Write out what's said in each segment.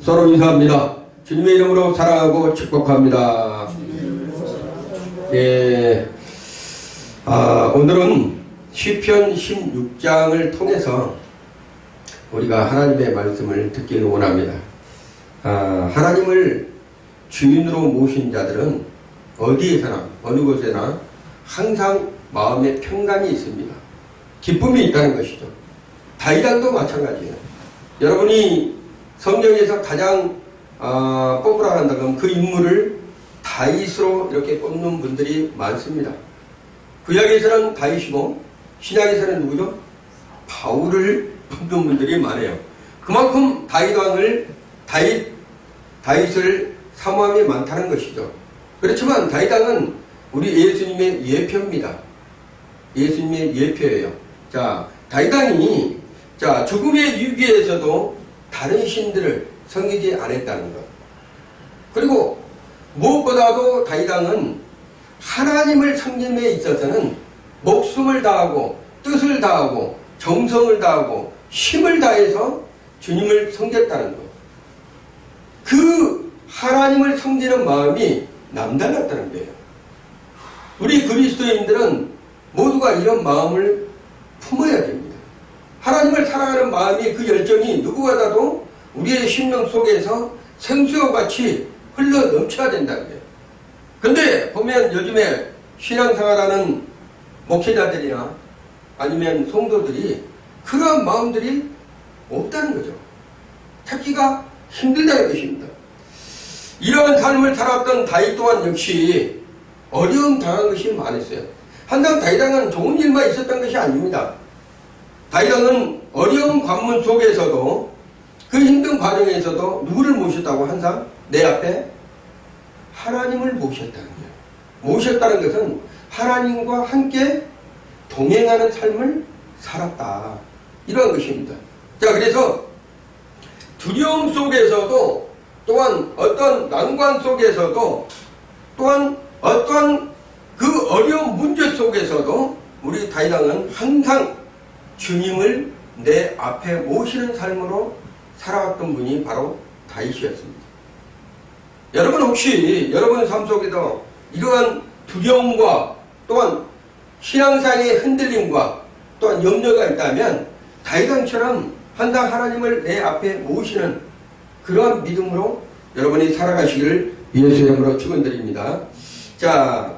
서로 인사합니다. 주님의 이름으로 사랑하고 축복합니다. 예, 오늘은 시편 16장을 통해서 우리가 하나님의 말씀을 듣기를 원합니다. 하나님을 주인으로 모신 자들은 어디에서나 어느 곳에나 항상 마음에 평강이 있습니다. 기쁨이 있다는 것이죠. 다윗도 마찬가지예요. 여러분이 성경에서 가장 뽑으라 한다면 그 인물을 다윗으로 이렇게 뽑는 분들이 많습니다. 구약에서는 다윗이고 신약에서는 누구죠? 바울을 뽑는 분들이 많아요. 그만큼 다윗을 사모함이 많다는 것이죠. 그렇지만 다윗왕은 우리 예수님의 예표입니다. 예수님의 예표예요. 자, 다윗왕이 죽음의 위기에서도 다른 신들을 섬기지 않았다는 것. 그리고 무엇보다도 다윗왕은 하나님을 섬김에 있어서는 목숨을 다하고 뜻을 다하고 정성을 다하고 힘을 다해서 주님을 섬겼다는 것. 그 하나님을 섬기는 마음이 남달랐다는 거예요. 우리 그리스도인들은 모두가 이런 마음을 품어야 됩니다. 하나님을 사랑하는 마음이, 그 열정이 누구보다도 우리의 심령 속에서 생수와 같이 흘러 넘쳐야 된다는 거예요. 근데 보면 요즘에 신앙생활하는 목회자들이나 아니면 성도들이 그런 마음들이 없다는 거죠. 찾기가 힘들다는 것입니다. 이런 삶을 살았던 다윗 또한 역시 어려움 당한 것이 많았어요. 한상 다윗왕은 좋은 일만 있었던 것이 아닙니다. 다윗왕은 어려운 관문 속에서도, 그 힘든 과정에서도 누구를 모셨다고? 항상 내 앞에 하나님을 모셨다는 거예요. 모셨다는 것은 하나님과 함께 동행하는 삶을 살았다, 이런 것입니다. 자, 그래서 두려움 속에서도, 또한 어떤 난관 속에서도, 또한 어떤 그 어려운 문제 속에서도 우리 다윗왕은 항상 주님을 내 앞에 모시는 삶으로 살아왔던 분이 바로 다윗이었습니다. 여러분, 혹시 여러분 삶 속에도 이러한 두려움과 또한 신앙상의 흔들림과 또한 염려가 있다면 다윗왕처럼 항상 하나님을 내 앞에 모시는 그러한 믿음으로 여러분이 살아가시기를 예수의 이름으로 축원드립니다. 자,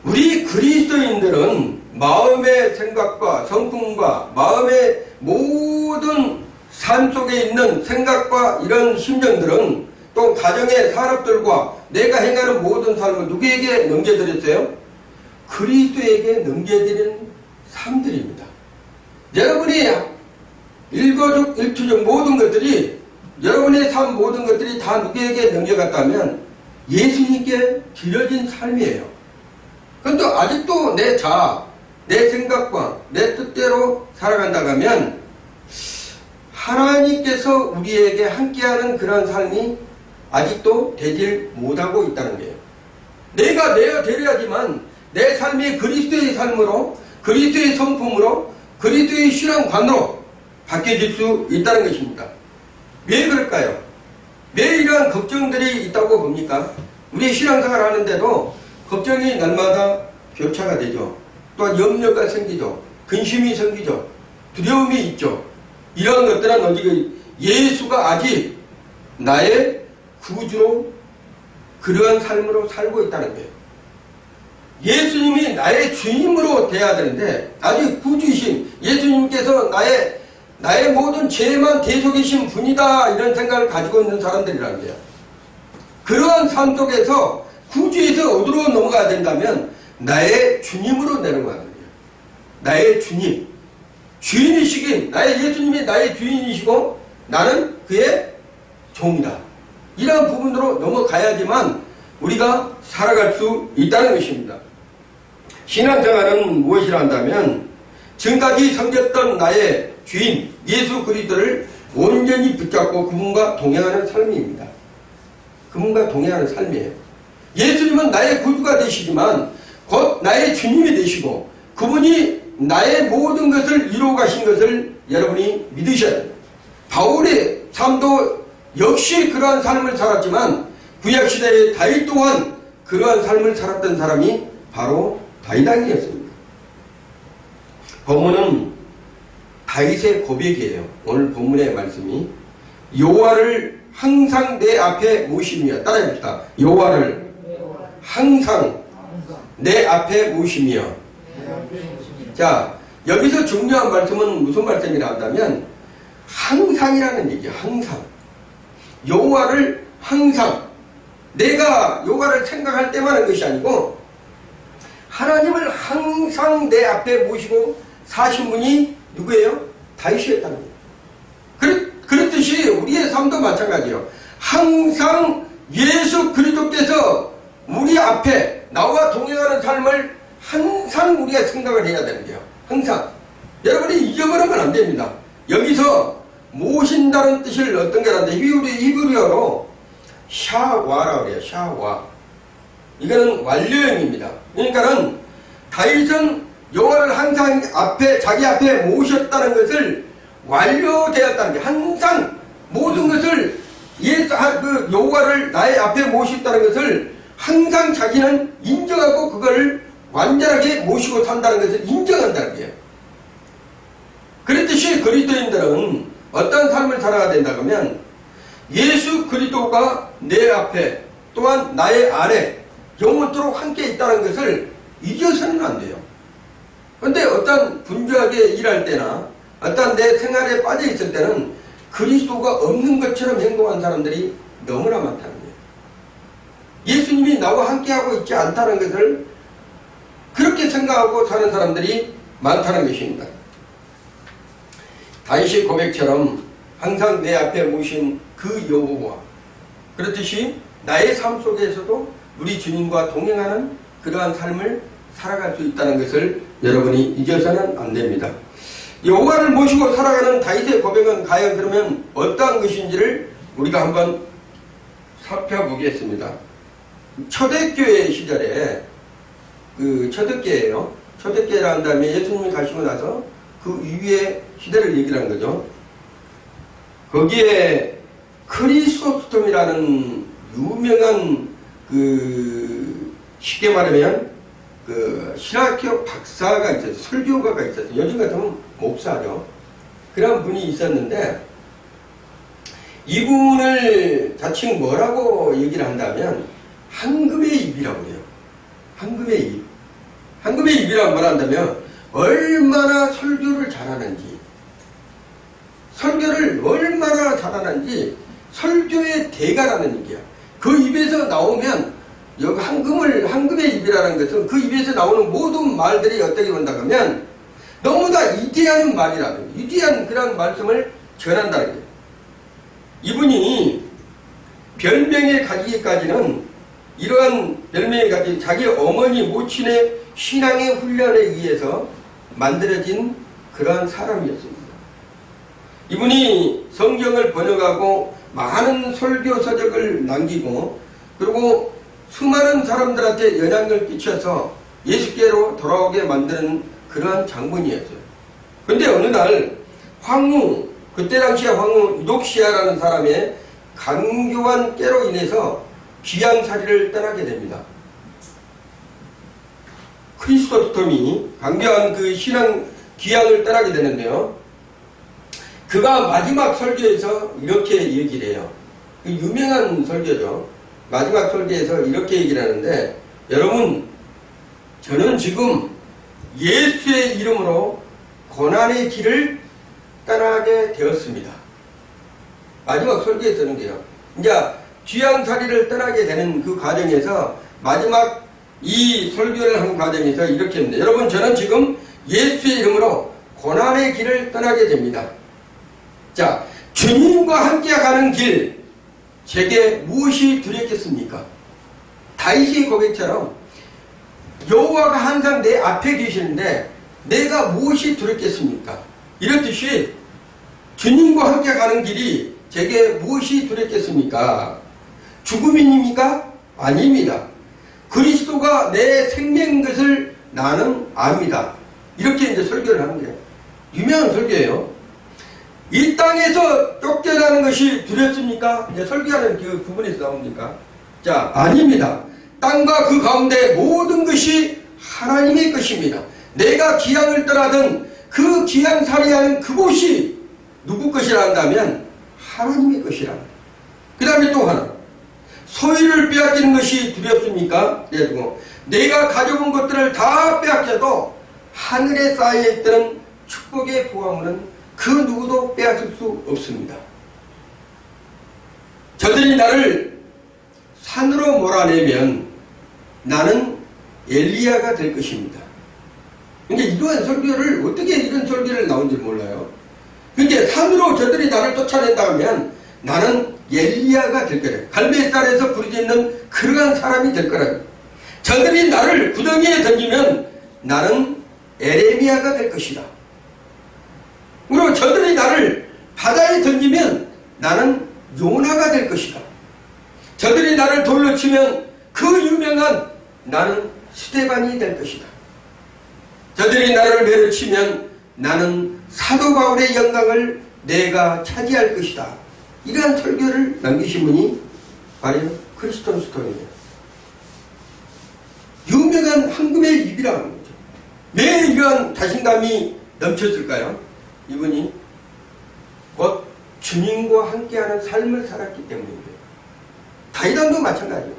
우리 그리스도인들은 마음의 생각과 성품과 마음의 모든 삶 속에 있는 생각과 이런 심정들은, 또 가정의 산업들과 내가 행하는 모든 삶을 누구에게 넘겨드렸어요? 그리스도에게 넘겨드리는 삶들입니다. 여러분이 일거죽 일투족 모든 것들이, 여러분의 삶 모든 것들이 다 누구에게 넘겨갔다면 예수님께 드려진 삶이에요. 그런데 아직도 내 자아, 내 생각과 내 뜻대로 살아간다고 하면 하나님께서 우리에게 함께하는 그런 삶이 아직도 되질 못하고 있다는 거예요. 내가 되려야지만 내 삶이 그리스도의 삶으로, 그리스도의 성품으로, 그리스도의 신앙관으로 바뀌어질 수 있다는 것입니다. 왜 그럴까요? 왜 이러한 걱정들이 있다고 봅니까? 우리 신앙생활 하는데도 걱정이 날마다 교차가 되죠. 또한 염려가 생기죠. 근심이 생기죠. 두려움이 있죠. 이러한 것들은 어디 예수가 아직 나의 구주로 그러한 삶으로 살고 있다는 거예요. 예수님이 나의 주님으로 돼야 되는데 아직 구주이신 예수님께서 나의 모든 죄만 대속이신 분이다, 이런 생각을 가지고 있는 사람들이라는 거예요. 그러한 삶 속에서 구주에서 어디로 넘어가야 된다면 나의 주님으로 내려가는 거예요. 나의 주님, 주인이시긴, 나의 예수님이 나의 주인이시고 나는 그의 종이다, 이러한 부분으로 넘어가야지만 우리가 살아갈 수 있다는 것입니다. 신앙생활은 무엇이라 한다면 지금까지 섬겼던 나의 주인 예수 그리스도를 온전히 붙잡고 그분과 동행하는 삶입니다. 그분과 동행하는 삶이에요. 예수님은 나의 구주가 되시지만 곧 나의 주님이 되시고 그분이 나의 모든 것을 이루어 가신 것을 여러분이 믿으셔야 됩니다. 바울의 삶도 역시 그러한 삶을 살았지만 구약시대의 다윗 또한 그러한 삶을 살았던 사람이 바로 다윗 왕이었습니다. 본문은 다윗의 고백이에요. 오늘 본문의 말씀이 여호와를 항상 내 앞에 모시며, 따라해봅시다. 여호와를 항상 내 앞에 모시며. 자, 여기서 중요한 말씀은 무슨 말씀이라 한다면 항상이라는 얘기예요. 항상. 여호와를 항상, 내가 여호와를 생각할 때만 하는 것이 아니고 하나님을 항상 내 앞에 모시고 사신 분이 누구예요? 다윗이었다는 거예요. 그렇듯이 우리의 삶도 마찬가지예요. 항상 예수 그리스도께서 우리 앞에 나와 동행하는 삶을 항상 우리가 생각을 해야 되는 거예요. 항상. 여러분이 잊어버리면 안 됩니다. 여기서 모신다는 뜻을 어떤 게라는데 히브리어로 샤와라고 해요. 샤와. 이거는 완료형입니다. 그러니까는 다윗은 여호와를 항상 자기 앞에 모셨다는 것을 완료되었다는 게, 항상 모든 것을 여호와를 나의 앞에 모셨다는 것을 항상 자기는 인정하고 그걸 완전하게 모시고 산다는 것을 인정한다는 거예요. 그렇듯이 그리스도인들은 어떤 삶을 살아야 된다 그러면 예수 그리스도가 내 앞에 또한 나의 아래 영원토록 함께 있다는 것을 잊어서는 안 돼요. 그런데 어떤 분주하게 일할 때나 어떤 내 생활에 빠져 있을 때는 그리스도가 없는 것처럼 행동한 사람들이 너무나 많다는 거예요. 예수님이 나와 함께하고 있지 않다는 것을 그렇게 생각하고 사는 사람들이 많다는 것입니다. 다윗의 고백처럼 항상 내 앞에 모신 그 여호와, 그렇듯이 나의 삶 속에서도 우리 주님과 동행하는 그러한 삶을 살아갈 수 있다는 것을 여러분이 잊어서는 안 됩니다. 여호와를 모시고 살아가는 다윗의 고백은 과연 그러면 어떠한 것인지를 우리가 한번 살펴보겠습니다. 초대교회 시절에, 초대교회예요. 초대교회라 한 다음에 예수님이 가시고 나서 그 이후의 시대를 얘기를 하는 거죠. 거기에 크리소스톰이라는 유명한 쉽게 말하면 신학교 박사가 있었어요. 설교가가 있었어요. 요즘 같으면 목사죠. 그런 분이 있었는데 이분을 자칭 뭐라고 얘기를 한다면 황금의 입이라고 해요. 황금의 입. 황금의 입이라고 말한다면 얼마나 설교를 잘하는지, 설교를 얼마나 잘하는지 설교의 대가라는 얘기야. 그 입에서 나오면, 여기 황금의 입이라는 것은 그 입에서 나오는 모든 말들이 어떻게 본다 그러면 너무나 위대한 말이라는, 위대한 그런 말씀을 전한다는 거예요. 이분이 별명에 가기까지는 이러한 별명에 가기 자기 어머니 모친의 신앙의 훈련에 의해서 만들어진 그러한 사람이었습니다. 이분이 성경을 번역하고 많은 설교 서적을 남기고 그리고 수많은 사람들한테 영향을 끼쳐서 예수께로 돌아오게 만드는 그러한 장본이었어요. 그런데 어느 날 그때 당시에 황후 유독시아라는 사람의 강교한 깨로 인해서 귀양살이를 떠나게 됩니다. 크리스토스톰이 강교한 그 신앙 귀양을 떠나게 되는데요. 그가 마지막 설교에서 이렇게 얘기를 해요. 유명한 설교죠. 마지막 설교에서 이렇게 얘기를 하는데, 여러분, 저는 지금 예수의 이름으로 고난의 길을 떠나게 되었습니다. 마지막 설교에 쓰는 게요. 이제 귀양살이를 떠나게 되는 그 과정에서 마지막 이 설교를 한 과정에서 이렇게 합니다. 여러분, 저는 지금 예수의 이름으로 고난의 길을 떠나게 됩니다. 자, 주님과 함께 가는 길, 제게 무엇이 두렵겠습니까? 다윗의 고백처럼 여호와가 항상 내 앞에 계시는데 내가 무엇이 두렵겠습니까? 이렇듯이 주님과 함께 가는 길이 제게 무엇이 두렵겠습니까? 죽음입니까? 아닙니다. 그리스도가 내 생명인 것을 나는 압니다. 이렇게 이제 설교를 하는 거예요. 유명한 설교예요. 이 땅에서 쫓겨난 땅이라는 것이 두렵습니까? 이제 설교하는 그 부분에서 나옵니까? 자, 아닙니다. 땅과 그 가운데 모든 것이 하나님의 것입니다. 내가 기양을 떠나든 그 기양살이하는 그곳이 누구 것이라 한다면 하나님의 것이라. 그 다음에 또 하나, 소유를 빼앗기는 것이 두렵습니까? 내가 가져온 것들을 다 빼앗겨도 하늘에 쌓여있던 축복의 보화물은 그 누구도 빼앗을 수 없습니다. 저들이 나를 산으로 몰아내면 나는 엘리야가 될 것입니다. 근데 이러한 설교를 어떻게 이런 설교를 나온지 몰라요. 근데 산으로 저들이 나를 쫓아낸다 하면 나는 엘리야가 될 거라. 갈멜산에서 부르짖는 그러한 사람이 될 거라. 저들이 나를 구덩이에 던지면 나는 에레미야가 될 것이다. 그리고 저들이 나를 바다에 던지면 나는 요나가 될 것이다. 저들이 나를 돌로 치면 그 유명한 나는 스데반이 될 것이다. 저들이 나를 매를 치면 나는 사도 바울의 영광을 내가 차지할 것이다. 이러한 설교를 남기신 분이 바로 크리스톤 스톤이에요. 유명한 황금의 입이라는 거죠. 왜 이러한 자신감이 넘쳤을까요? 이분이 곧 주님과 함께하는 삶을 살았기 때문입니다. 다윗도 마찬가지예요.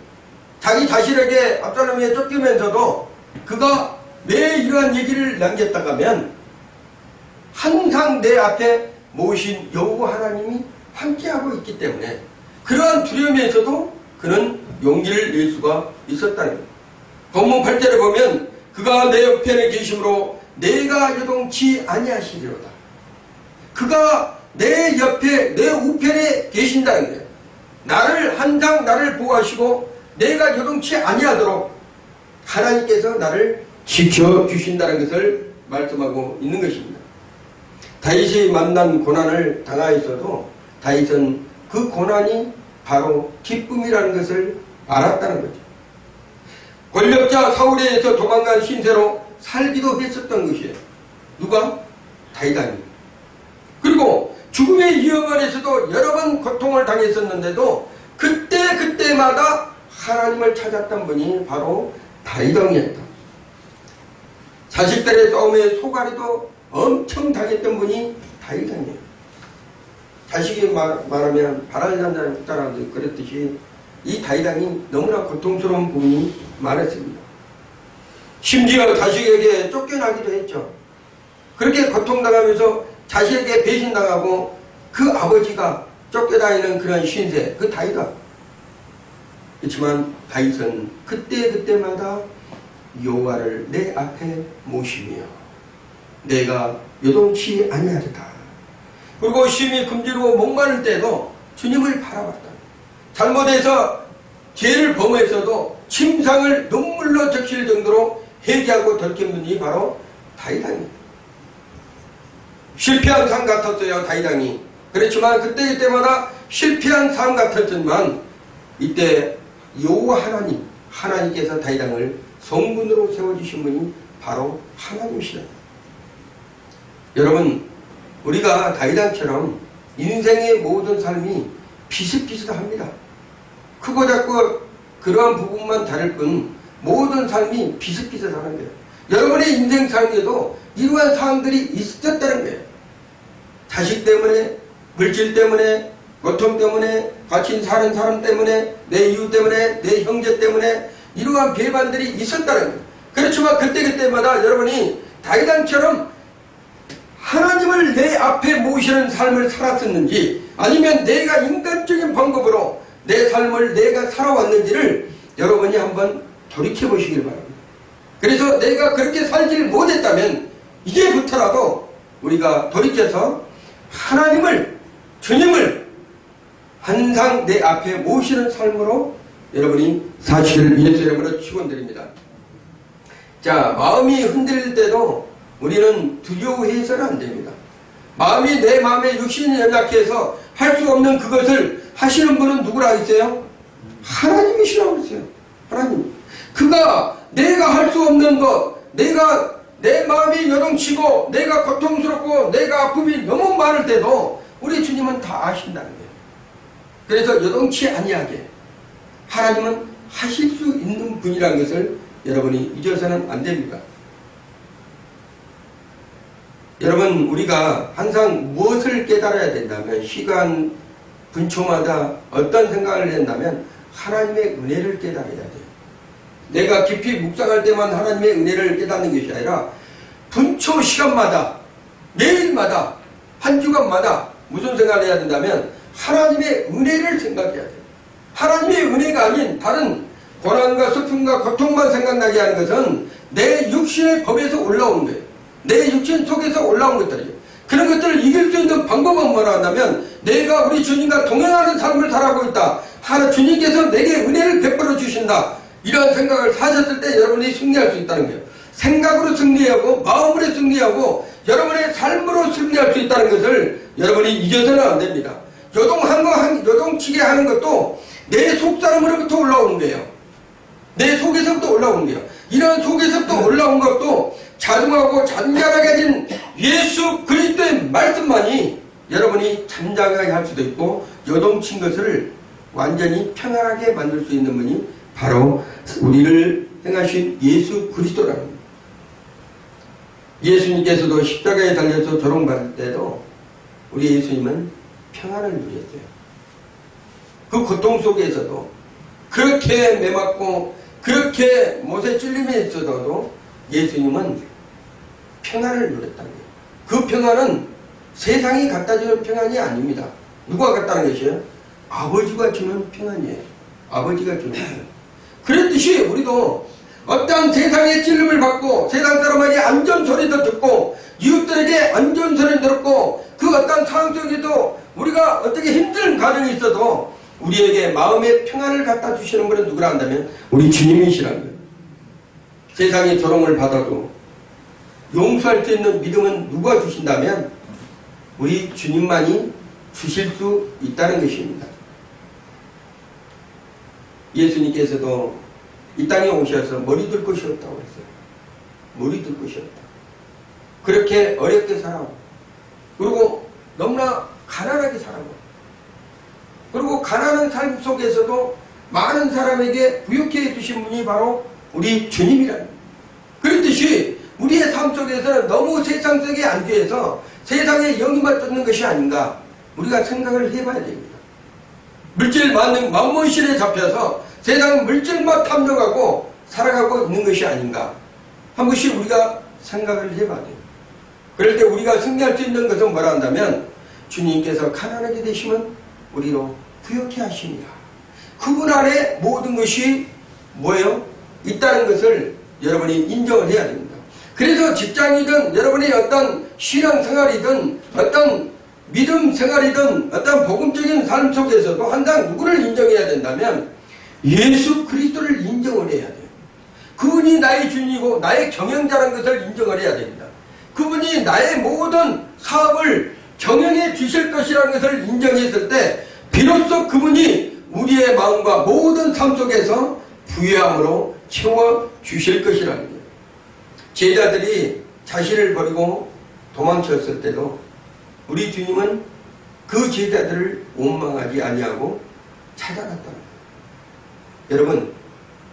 자기 자신에게 압살롬에 쫓기면서도 그가 왜 이러한 얘기를 남겼다가 하면 항상 내 앞에 모신 여호와 하나님이 함께하고 있기 때문에 그러한 두려움에서도 그는 용기를 낼 수가 있었다는 거예요. 본문 8절에 보면 그가 내 옆에 계심으로 내가 요동치 아니하시리로다. 그가 내 옆에 내 우편에 계신다는 거예요. 나를 항상 나를 보호하시고 내가 요동치 아니하도록 하나님께서 나를 지켜주신다는 것을 말씀하고 있는 것입니다. 다윗이 만난 고난을 당하였어도 다윗은 그 고난이 바로 기쁨이라는 것을 알았다는 거죠. 권력자 사울에 의해서 도망간 신세로 살기도 했었던 것이에요. 누가? 다윗이. 그리고 죽음의 위험 안에서도 여러 번 고통을 당했었는데도 그때마다 하나님을 찾았던 분이 바로 다윗왕이었다. 자식들의 싸움에 소가리도 엄청 당했던 분이 다윗왕이에요. 자식이 말하면 바랄난다는 사람들이 그랬듯이 이 다윗왕이 너무나 고통스러운 부분이 많았습니다. 심지어 자식에게 쫓겨나기도 했죠. 그렇게 고통당하면서 자식에게 배신당하고 그 아버지가 쫓겨다니는 그런 신세, 그 다윗아. 그렇지만 다윗은 그때마다 여호와를 내 앞에 모시며 내가 요동치 아니하리다. 그리고 심히 금지로 목마를 때도 주님을 바라봤다. 잘못해서 죄를 범했어도 침상을 눈물로 적실 정도로 회개하고 돌이킨 분이 바로 다윗왕입니다. 실패한 삶 같았어요, 다윗왕이. 그렇지만 그때마다 실패한 삶 같았지만 이때 여호와 하나님께서 다윗왕을 성군으로 세워주신 분이 바로 하나님이시다. 여러분, 우리가 다윗왕처럼 인생의 모든 삶이 비슷비슷합니다. 크고 작고 그러한 부분만 다를 뿐 모든 삶이 비슷비슷하는 거예요. 여러분의 인생 삶에도 이러한 사항들이 있었다는 거예요. 자식 때문에, 물질 때문에, 고통 때문에, 같이 사는 사람 때문에, 내 이웃 때문에, 내 형제 때문에 이러한 배반들이 있었다는 거예요. 그렇지만 그때마다 여러분이 다윗왕처럼 하나님을 내 앞에 모시는 삶을 살았었는지 아니면 내가 인간적인 방법으로 내 삶을 내가 살아왔는지를 여러분이 한번 돌이켜 보시길 바랍니다. 그래서 내가 그렇게 살지를 못했다면 이제부터라도 우리가 돌이켜서 하나님을, 주님을 항상 내 앞에 모시는 삶으로 여러분이 사시기를 위해서 여러분을 축원드립니다. 자, 마음이 흔들릴 때도 우리는 두려워해서는 안 됩니다. 내 마음에 육신이 연약해서 할 수 없는 그것을 하시는 분은 누구라 했어요? 하나님이시라고 했어요. 하나님. 그가 내가 할 수 없는 것, 내 마음이 요동치고 내가 고통스럽고 내가 아픔이 너무 많을 때도 우리 주님은 다 아신다는 거예요. 그래서 요동치 아니하게 하나님은 하실 수 있는 분이라는 것을 여러분이 잊어서는 안 됩니다. 여러분, 우리가 항상 무엇을 깨달아야 된다면, 시간 분초마다 어떤 생각을 한다면 하나님의 은혜를 깨달아야 돼요. 내가 깊이 묵상할 때만 하나님의 은혜를 깨닫는 것이 아니라 분초 시간마다, 매일마다, 한 주간마다 무슨 생각을 해야 된다면 하나님의 은혜를 생각해야 돼요. 하나님의 은혜가 아닌 다른 고난과 슬픔과 고통만 생각나게 하는 것은 내 육신의 법에서 올라오는 거예요. 내 육신 속에서 올라온 것들이죠. 그런 것들을 이길 수 있는 방법은 뭐라 한다면 내가 우리 주님과 동행하는 삶을 살아가고 있다. 주님께서 내게 은혜를 베풀어 주신다. 이런 생각을 하셨을 때 여러분이 승리할 수 있다는 거예요. 생각으로 승리하고 마음으로 승리하고 여러분의 삶으로 승리할 수 있다는 것을 여러분이 잊어서는 안 됩니다. 요동치게 하는 것도 내 속사람으로부터 올라오는 거예요. 내 속에서부터 올라오는 거예요. 이런 속에서부터 올라온 것도 자중하고 잔잔하게 진 예수 그리스도의 말씀만이 여러분이 잠잠하게 할 수도 있고 요동친 것을 완전히 평안하게 만들 수 있는 분이 바로 우리를 행하신 예수 그리스도라는 겁니다. 예수님께서도 십자가에 달려서 조롱받을 때도 우리 예수님은 평안을 누렸어요. 그 고통 속에서도 그렇게 매맞고 그렇게 못에 찔림에 있어도 예수님은 평안을 누렸다는 거예요. 그 평안은 세상이 갖다 주는 평안이 아닙니다. 누가 갖다는 것이에요? 아버지가 주는 평안이에요. 아버지가 주는 평안. 그랬듯이 우리도 어떤 세상의 찔림을 받고 세상 사람에게 안전소리도 듣고 이웃들에게 안전소리를 들었고 그 어떤 상황 속에도 우리가 어떻게 힘든 가정이 있어도 우리에게 마음의 평안을 갖다 주시는 분은 누구라 한다면 우리 주님이시라는 거예요. 세상의 조롱을 받아도 용서할 수 있는 믿음은 누가 주신다면 우리 주님만이 주실 수 있다는 것입니다. 예수님께서도 이 땅에 오셔서 머리 둘 것이 없다고 했어요. 머리 둘 것이 없다. 그렇게 어렵게 살아오고 그리고 너무나 가난하게 살아오고 그리고 가난한 삶 속에서도 많은 사람에게 부유케 해주신 분이 바로 우리 주님이라는 거예요. 그렇듯이 우리의 삶 속에서는 너무 세상 속에 안주해서 세상의 영이만 쫓는 것이 아닌가 우리가 생각을 해봐야 됩니다. 물질 만몬실에 잡혀서 세상 물질만 탐욕하고 살아가고 있는 것이 아닌가 한 번씩 우리가 생각을 해봐야 돼요. 그럴 때 우리가 승리할 수 있는 것은 뭐라 한다면 주님께서 가난하게 되시면 우리로 부욕케 하십니다. 그분 안에 모든 것이 뭐예요? 있다는 것을 여러분이 인정을 해야 됩니다. 그래서 직장이든 여러분의 어떤 신앙생활이든 어떤 믿음 생활이든 어떤 복음적인 삶 속에서도 항상 누구를 인정해야 된다면 예수 그리스도를 인정을 해야 돼요. 그분이 나의 주인이고 나의 경영자라는 것을 인정을 해야 됩니다. 그분이 나의 모든 사업을 경영해 주실 것이라는 것을 인정했을 때 비로소 그분이 우리의 마음과 모든 삶 속에서 부유함으로 채워주실 것이라는 거예요. 제자들이 자신을 버리고 도망쳤을 때도 우리 주님은 그 제자들을 원망하지 아니하고 찾아갔다는 거예요. 여러분,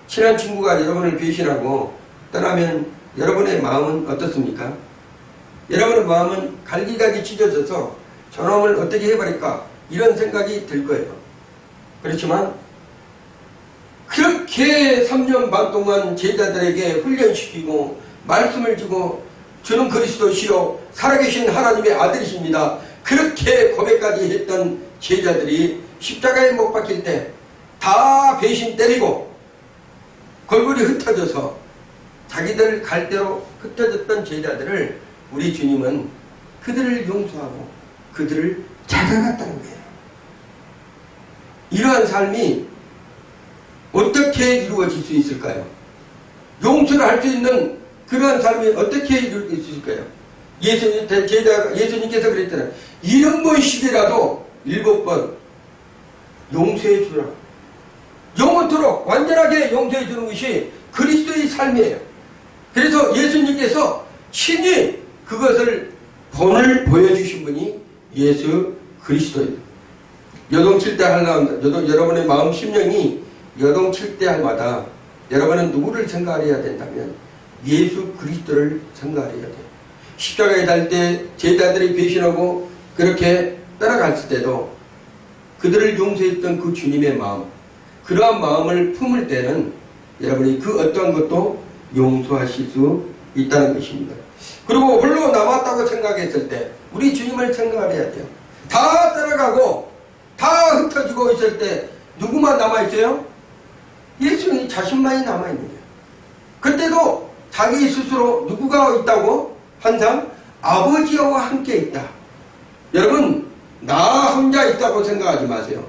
친한 친구가 여러분을 배신하고 떠나면 여러분의 마음은 어떻습니까? 여러분의 마음은 갈기갈기 찢어져서 저놈을 어떻게 해버릴까 이런 생각이 들 거예요. 그렇지만 그렇게 3년 반 동안 제자들에게 훈련시키고 말씀을 주고 주는 그리스도시요 살아계신 하나님의 아들이십니다. 그렇게 고백까지 했던 제자들이 십자가에 못 박힐 때 다 배신 때리고 골고리 흩어져서 자기들 갈대로 흩어졌던 제자들을 우리 주님은 그들을 용서하고 그들을 찾아갔다는 거예요. 이러한 삶이 어떻게 이루어질 수 있을까요? 용서를 할 수 있는 그러한 삶이 어떻게 이루어질 수 있을까요? 예수님께서 그랬잖아요. 70번씩이라도 7번 용서해 주라. 영원토록 완전하게 용서해 주는 것이 그리스도의 삶이에요. 그래서 예수님께서 친히 그것을 본을 보여주신 분이 예수 그리스도예요. 여동칠 때 여러분의 마음 심령이 여동칠 때 할마다 여러분은 누구를 생각해야 된다면 예수 그리스도를 생각해야 돼요. 십자가에 달 때 제자들이 배신하고 그렇게 따라갔을 때도 그들을 용서했던 그 주님의 마음, 그러한 마음을 품을 때는 여러분이 그 어떤 것도 용서하실 수 있다는 것입니다. 그리고 홀로 남았다고 생각했을 때 우리 주님을 생각을 해야 돼요. 다 따라가고 다 흩어지고 있을 때 누구만 남아있어요? 예수님 자신만이 남아있는 거예요. 그때도 자기 스스로 누구가 있다고? 항상 아버지와 함께 있다. 여러분, 나 혼자 있다고 생각하지 마세요.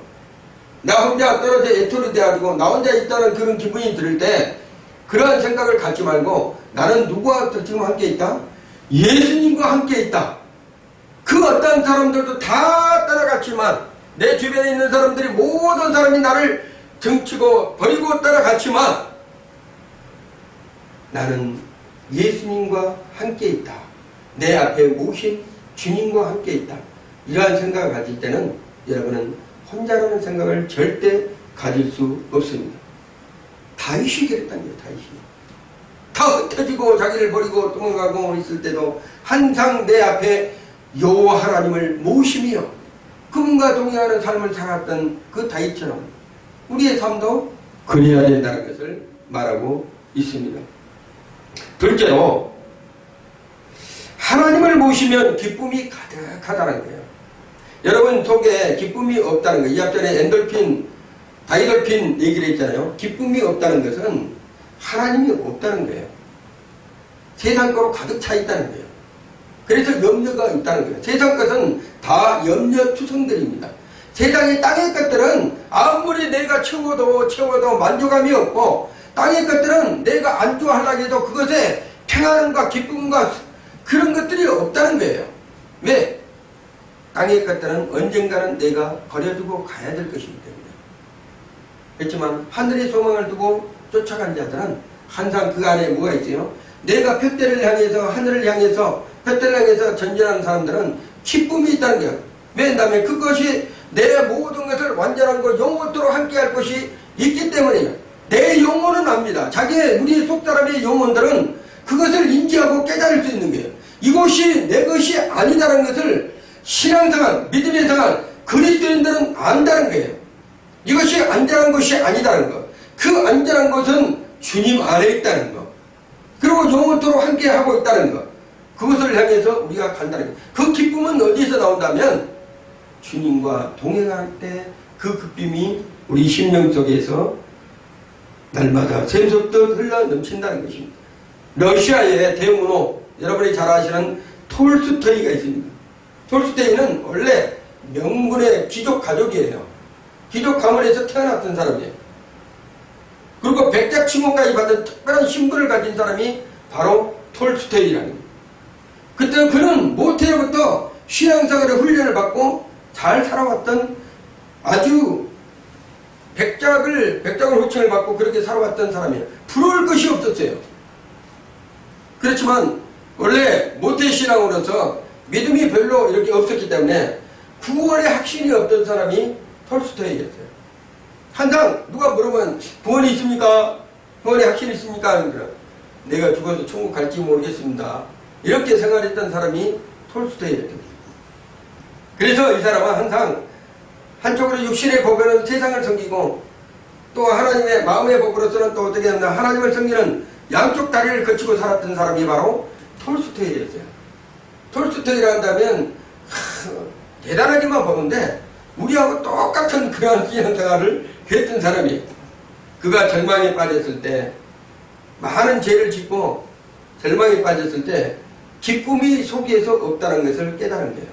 나 혼자 떨어져 애토리 돼가지고 나 혼자 있다는 그런 기분이 들을 때 그러한 생각을 갖지 말고 나는 누구와 지금 함께 있다? 예수님과 함께 있다. 그 어떤 사람들도 다 따라갔지만 내 주변에 있는 사람들이 모든 사람이 나를 등치고 버리고 따라갔지만 나는 예수님과 함께 있다. 내 앞에 모신 주님과 함께 있다. 이러한 생각을 가질 때는 여러분은 혼자라는 생각을 절대 가질 수 없습니다. 다윗이 그랬다는 거예요. 다윗이. 다 흩어지고 자기를 버리고 도망가고 있을 때도 항상 내 앞에 여호와 하나님을 모시며 그분과 동행하는 삶을 살았던 그 다윗처럼 우리의 삶도 그래야 된다는 것을 말하고 있습니다. 둘째로 하나님을 모시면 기쁨이 가득하다는 거예요. 여러분 속에 기쁨이 없다는 거예요. 이 앞전에 엔돌핀, 다이돌핀 얘기를 했잖아요. 기쁨이 없다는 것은 하나님이 없다는 거예요. 세상 거로 가득 차 있다는 거예요. 그래서 염려가 있다는 거예요. 세상 것은 다 염려투성들입니다. 세상의 땅의 것들은 아무리 내가 채워도 만족감이 없고 땅의 것들은 내가 안주하려고 해도 그것에 평안과 기쁨과 그런 것들이 없다는 거예요. 왜? 땅의 것들은 언젠가는 내가 버려두고 가야 될 것이기 때문에. 그렇지만 하늘의 소망을 두고 쫓아간 자들은 항상 그 안에 뭐가 있어요? 내가 푯대를 향해서 하늘을 향해서 푯대를 향해서 전진하는 사람들은 기쁨이 있다는 거예요. 왜냐하면 그것이 내 모든 것을 완전한 것 영원토록 함께할 것이 있기 때문이에요. 내 영혼은 압니다. 우리 속사람의 영혼들은 그것을 인지하고 깨달을 수 있는 거예요. 이것이 내 것이 아니다라는 것을 신앙생활, 믿음의 생활, 그리스도인들은 안다는 거예요. 이것이 안전한 것이 아니다는 것. 그 안전한 것은 주님 안에 있다는 것. 그리고 영원토록 함께하고 있다는 것. 그것을 향해서 우리가 간다는 것. 그 기쁨은 어디서 나온다면 주님과 동행할 때 그 기쁨이 우리 심령 속에서 날마다 샘솟듯 흘러 넘친다는 것입니다. 러시아의 대문호, 여러분이 잘 아시는 톨스토이가 있습니다. 톨스토이는 원래 명문의 귀족 가족이에요. 귀족 가문에서 태어났던 사람이에요. 그리고 백작칭호까지 받은 특별한 신분을 가진 사람이 바로 톨스토이라는 거예요. 그때 그는 모태로부터 신앙생활의 훈련을 받고 잘 살아왔던 아주 백작을 호칭을 받고 그렇게 살아왔던 사람이에요. 부러울 것이 없었어요. 그렇지만 원래 모태신앙으로서 믿음이 별로 이렇게 없었기 때문에 구원의 확신이 없던 사람이 톨스토이였어요. 항상 누가 물으면 구원이 있습니까? 구원의 확신이 있습니까? 내가 죽어서 천국 갈지 모르겠습니다. 이렇게 생각했던 사람이 톨스토이였어요. 그래서 이 사람은 항상 한쪽으로 육신의 법으로는 세상을 섬기고 또 하나님의 마음의 법으로서는 또 어떻게 했나 하나님을 섬기는 양쪽 다리를 거치고 살았던 사람이 바로 톨스토이였어요. 톨스토이라 한다면 대단하기만 보는데 우리하고 똑같은 그런 신앙생활을 했던 사람이에요. 그가 절망에 빠졌을 때 많은 죄를 짓고 절망에 빠졌을 때 기쁨이 속에서 없다는 것을 깨달은 거예요.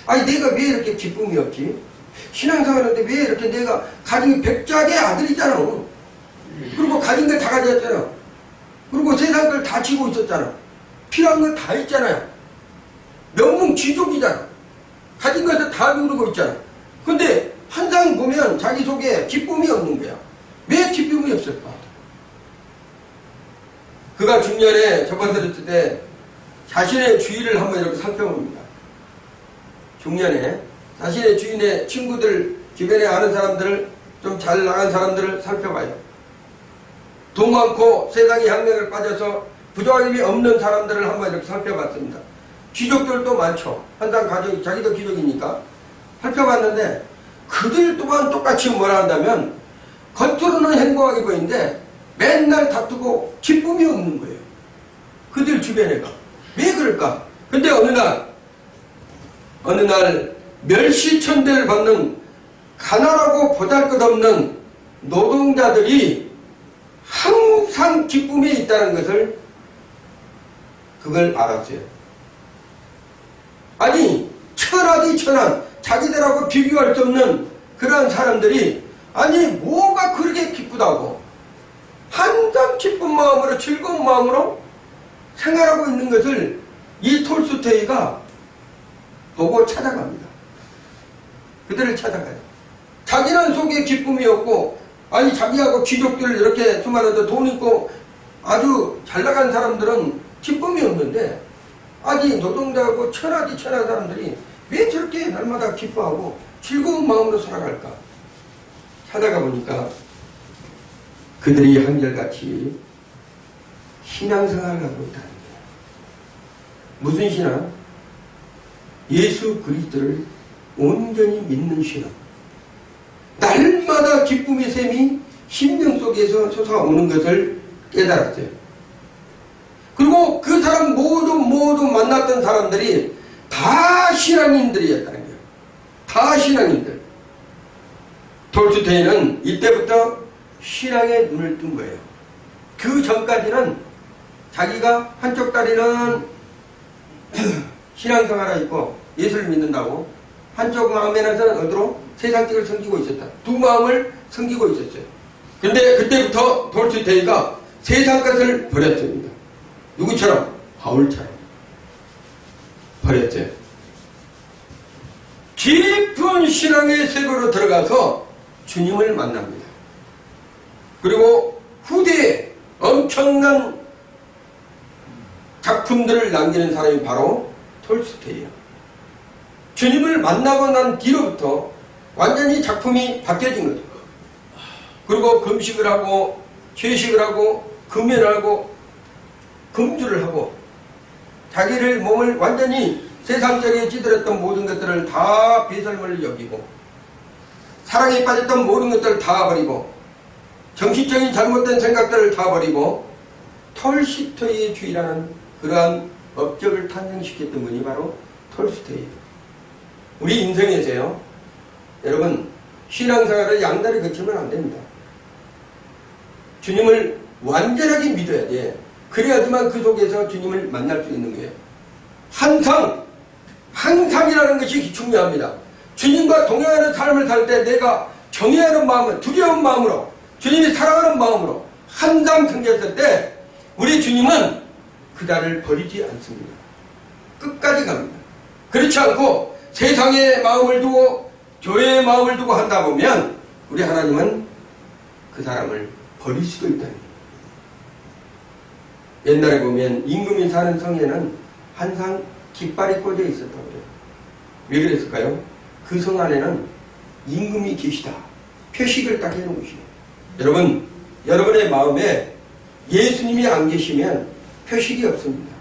아니 내가 왜 이렇게 기쁨이 없지? 신앙생활하는데 왜 이렇게 내가 가진 백작의 아들이잖아. 그리고 가진 걸 다 가졌잖아. 그리고 세상 걸 다 지고 있었잖아. 필요한 거 다 있잖아요. 명문 귀족이잖아. 가진 것을 다 누르고 있잖아. 근데 항상 보면 자기 속에 기쁨이 없는 거야. 왜 기쁨이 없을까? 그가 중년에 접어들었을 때 자신의 주위를 한번 이렇게 살펴봅니다. 중년에 자신의 주인의 친구들, 주변에 아는 사람들을, 좀 잘 나간 사람들을 살펴봐요. 돈 많고 세상의 향락을 빠져서 부조함이 없는 사람들을 한번 이렇게 살펴봤습니다. 귀족들도 많죠. 한상 가족이, 자기도 귀족이니까. 살펴봤는데 그들 또한 똑같이 뭐라 한다면 겉으로는 행복하게 보이는데 맨날 다투고 기쁨이 없는 거예요. 그들 주변에가. 왜 그럴까? 근데 어느 날 멸시천대를 받는 가난하고 보잘것없는 노동자들이 항상 기쁨이 있다는 것을 그걸 알았어요. 아니 천하디 천한 자기들하고 비교할 수 없는 그러한 사람들이 아니 뭐가 그렇게 기쁘다고 항상 기쁜 마음으로 즐거운 마음으로 생활하고 있는 것을 이 톨스토이가 보고 찾아갑니다. 그들을 찾아가요. 자기는 속에 기쁨이 없고 아니 자기하고 귀족들 이렇게 수많은 돈 있고 아주 잘나간 사람들은 기쁨이 없는데 아니 노동자하고 천하디 천한 사람들이 왜 저렇게 날마다 기뻐하고 즐거운 마음으로 살아갈까? 찾아가 보니까 그들이 한결같이 신앙생활을 하고 있다는 거예요. 무슨 신앙? 예수 그리스도를 온전히 믿는 신앙. 날마다 기쁨의 샘이 심령 속에서 솟아오는 것을 깨달았어요. 그리고 그 사람 모두 만났던 사람들이 다 신앙인들이었다는 거예요. 다 신앙인들. 톨스토이는 이때부터 신앙에 눈을 뜬 거예요. 그 전까지는 자기가 한쪽 다리는 신앙생활을 있고 예수를 믿는다고 한쪽 마음에는 어디로 세상적을 섬기고 있었다. 두 마음을 섬기고 있었어요. 근데 그때부터 톨스토이가 세상 것을 버렸습니다. 누구처럼? 바울처럼 버렸어요. 깊은 신앙의 세계로 들어가서 주님을 만납니다. 그리고 후대에 엄청난 작품들을 남기는 사람이 바로 톨스토이예요. 주님을 만나고 난 뒤로부터 완전히 작품이 바뀌어진 거죠. 그리고 금식을 하고 채식을 하고 금연을 하고 금주를 하고 자기를 몸을 완전히 세상적에 찌들었던 모든 것들을 다 배설물을 여기고 사랑에 빠졌던 모든 것들을 다 버리고 정신적인 잘못된 생각들을 다 버리고 톨스토이의 주의라는 그러한 업적을 탄생시켰던 분이 바로 톨스토이예요. 우리 인생에서요, 여러분 신앙생활을 양다리 거치면 안 됩니다. 주님을 완전하게 믿어야 돼. 그래야지만 그 속에서 주님을 만날 수 있는 거예요. 항상이라는 것이 중요합니다. 주님과 동행하는 삶을 살 때 내가 경외하는 마음을, 두려운 마음으로, 주님이 사랑하는 마음으로 항상 섬겼을 때 우리 주님은 그달을 버리지 않습니다. 끝까지 갑니다. 그렇지 않고 세상의 마음을 두고 교회의 마음을 두고 한다 보면 우리 하나님은 그 사람을 버릴 수도 있다는 거예요. 옛날에 보면 임금이 사는 성에는 항상 깃발이 꽂혀 있었다고 해요. 왜 그랬을까요? 그 성 안에는 임금이 계시다. 표식을 딱 해놓은 것이에요. 여러분, 여러분의 마음에 예수님이 안 계시면 표식이 없습니다.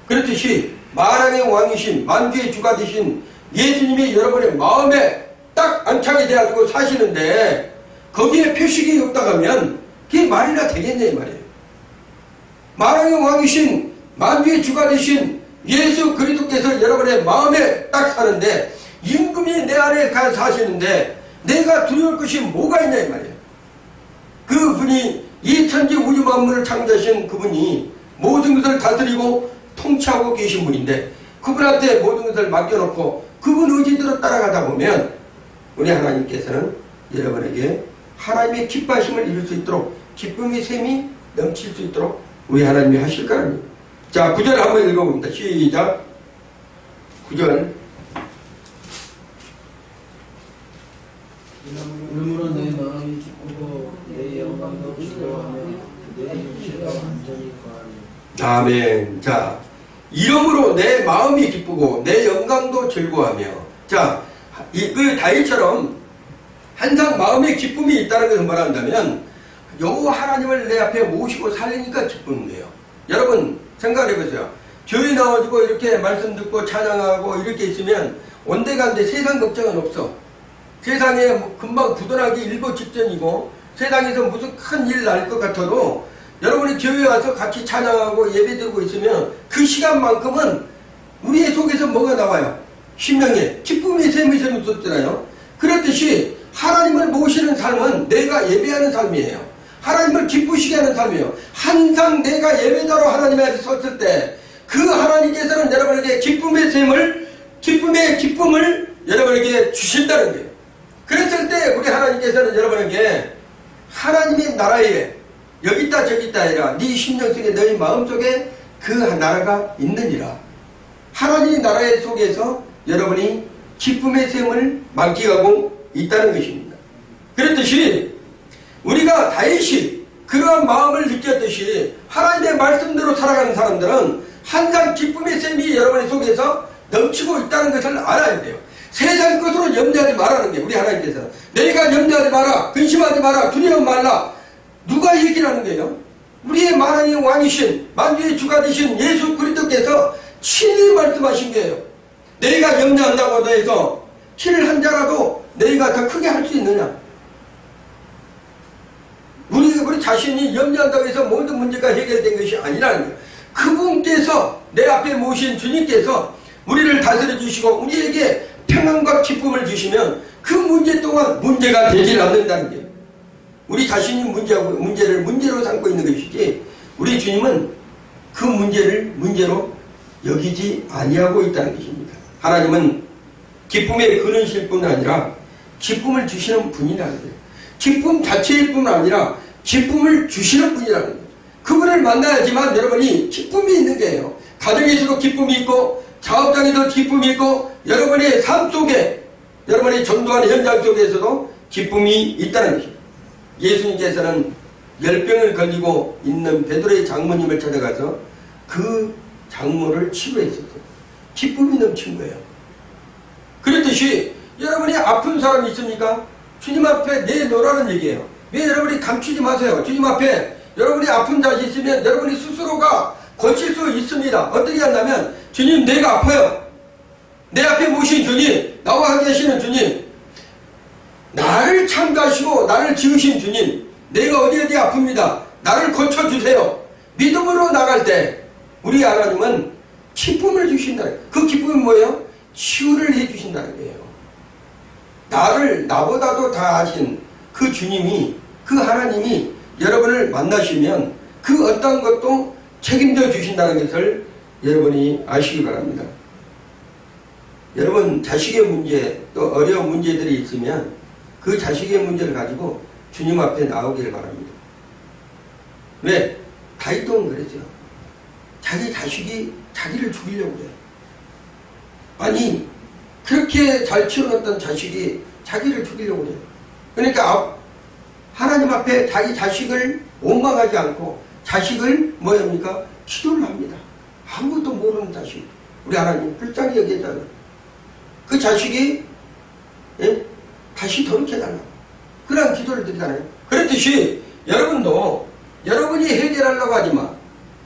그렇듯이 만왕의 왕이신 만주의 주가 되신 예수님이 여러분의 마음에 딱 안착이 되어가지고 사시는데 거기에 표식이 없다고 하면 그게 말이나 되겠냐 이 말이에요. 만왕의 왕이신 만주의 주가 되신 예수 그리스도께서 여러분의 마음에 딱 사는데 임금이 내 안에 가 사시는데 내가 두려울 것이 뭐가 있냐 이 말이에요. 그분이 이 천지 우주 만물을 창조하신 그분이 모든 것을 다스리고 통치하고 계신 분인데 그분한테 모든 것을 맡겨놓고 그분 의지대로 따라가다 보면 우리 하나님께서는 여러분에게 하나님의 기뻐하심을 이룰 수 있도록 기쁨의 샘이 넘칠 수 있도록 우리 하나님이 하실 거랍니다. 자, 9절 한번 읽어봅니다. 시작. 9절. 이러므로 내 마음이 기쁘고 내 영광도 즐거워하며 내 육체가 완전히 거하며. 아멘. 자, 이러므로 내 마음이 기쁘고 내 영광도 즐거워하며. 자, 그 다윗처럼 항상 마음에 기쁨이 있다는 것을 말한다면 여호와 하나님을 내 앞에 모시고 살리니까 기쁜 거예요. 여러분 생각해 보세요. 교회 나와가지고 이렇게 말씀 듣고 찬양하고 이렇게 있으면 온데간데 세상 걱정은 없어. 세상에 뭐 금방 부도나기 일보 직전이고 세상에서 무슨 큰 일 날 것 같아도 여러분이 교회 와서 같이 찬양하고 예배 드리고 있으면 그 시간만큼은 우리의 속에서 뭐가 나와요? 심령에 기쁨의 샘이 솟잖아요. 그렇듯이 하나님을 모시는 삶은 내가 예배하는 삶이에요. 하나님을 기쁘시게 하는 삶이에요. 항상 내가 예배자로 하나님 앞에 섰을 때 그 하나님께서는 여러분에게 기쁨의 샘을 기쁨의 기쁨을 여러분에게 주신다는 거예요. 그랬을 때 우리 하나님께서는 여러분에게 하나님의 나라에 여기 있다 저기 있다 아니라 네 심령 속에 너희 마음속에 그 나라가 있느니라. 하나님의 나라의 속에서 여러분이 기쁨의 샘을 만끽하고 있다는 것입니다. 그렇듯이 우리가 다윗이 그러한 마음을 느꼈듯이 하나님의 말씀대로 살아가는 사람들은 항상 기쁨의 샘이 여러분의 속에서 넘치고 있다는 것을 알아야 돼요. 세상 것으로 염려하지 말라는 게 우리 하나님께서는 내가 염려하지 마라, 근심하지 마라, 두려워 말라. 누가 얘기를 하는 거예요? 우리의 만왕의 왕이신 만주의 주가 되신 예수 그리스도께서 친히 말씀하신 거예요. 내가 염려한다고 해서 키를 한 자라도 내가 더 크게 할 수 있느냐? 우리 자신이 염려한다고 해서 모든 문제가 해결된 것이 아니라는 거예요. 그분께서 내 앞에 모신 주님께서 우리를 다스려 주시고 우리에게 평안과 기쁨을 주시면 그 문제 동안 문제가 되질 않는다는 거예요. 우리 자신이 문제를 문제로 삼고 있는 것이지 우리 주님은 그 문제를 문제로 여기지 아니하고 있다는 것입니다. 하나님은 기쁨의 근원이실 뿐 아니라 기쁨을 주시는 분이라는 거예요. 기쁨 자체일 뿐 아니라 기쁨을 주시는 분이라는 거예요. 그분을 만나야지만 여러분이 기쁨이 있는 거예요. 가정에서도 기쁨이 있고 사업장에도 기쁨이 있고 여러분의 삶 속에 여러분이 전도하는 현장 속에서도 기쁨이 있다는 것입니다. 예수님께서는 열병을 걸리고 있는 베드로의 장모님을 찾아가서 그 장모를 치료했었어요. 기쁨이 넘친 거예요. 그렇듯이 여러분이 아픈 사람이 있습니까? 주님 앞에 내놓으라는 얘기예요. 왜 여러분이 감추지 마세요. 주님 앞에 여러분이 아픈 자식 있으면 여러분이 스스로가 고칠 수 있습니다. 어떻게 한다면 주님 내가 아파요. 내 앞에 모신 주님, 나와 함께 하시는 주님, 나를 참가하시고 나를 지으신 주님, 내가 어디 아픕니다. 나를 고쳐주세요. 믿음으로 나갈 때 우리 하나님은 기쁨을 주신다는, 그 기쁨은 뭐예요? 치유를 해주신다는 거예요. 나보다도 다 아신 그 주님이, 그 하나님이 여러분을 만나시면 그 어떤 것도 책임져 주신다는 것을 여러분이 아시기 바랍니다. 여러분 자식의 문제 또 어려운 문제들이 있으면 그 자식의 문제를 가지고 주님 앞에 나오기를 바랍니다. 왜? 다윗도 그랬죠. 자기 자식이 자기를 죽이려고 그래요. 아니 그렇게 잘 키워놨던 자식이 자기를 죽이려고 그래요. 그러니까 하나님 앞에 자기 자식을 원망하지 않고 자식을 뭐합니까? 기도를 합니다. 아무것도 모르는 자식. 우리 하나님 불쌍히 여기잖아요. 그 자식이 다시 돌이켜달라고 그런 기도를 드리잖아요. 그렇듯이 여러분도 여러분이 해결하려고 하지만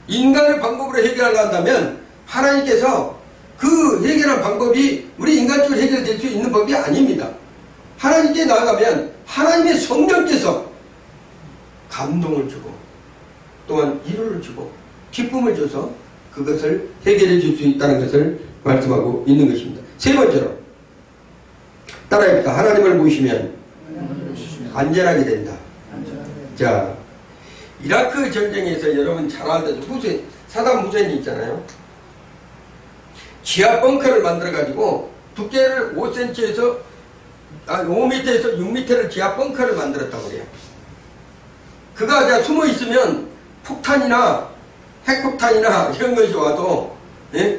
인간의 방법으로 해결하려고 한다면 하나님께서 그 해결한 방법이 우리 인간적으로 해결될 수 있는 법이 아닙니다. 하나님께 나아가면 하나님의 성령께서 감동을 주고 또한 위로를 주고 기쁨을 줘서 그것을 해결해 줄 수 있다는 것을 말씀하고 있는 것입니다. 세 번째로 따라해볼까? 하나님을 모시면 안전하게 된다. 자, 이라크 전쟁에서 여러분 잘 알다시피 후세인, 사담 후세인이 있잖아요. 지하 벙커를 만들어 가지고 두께를 5cm에서 5m에서 6m를 지하 벙커를 만들었다고 그래요. 그가 이제 숨어 있으면 폭탄이나 핵폭탄이나 이런 것이 와도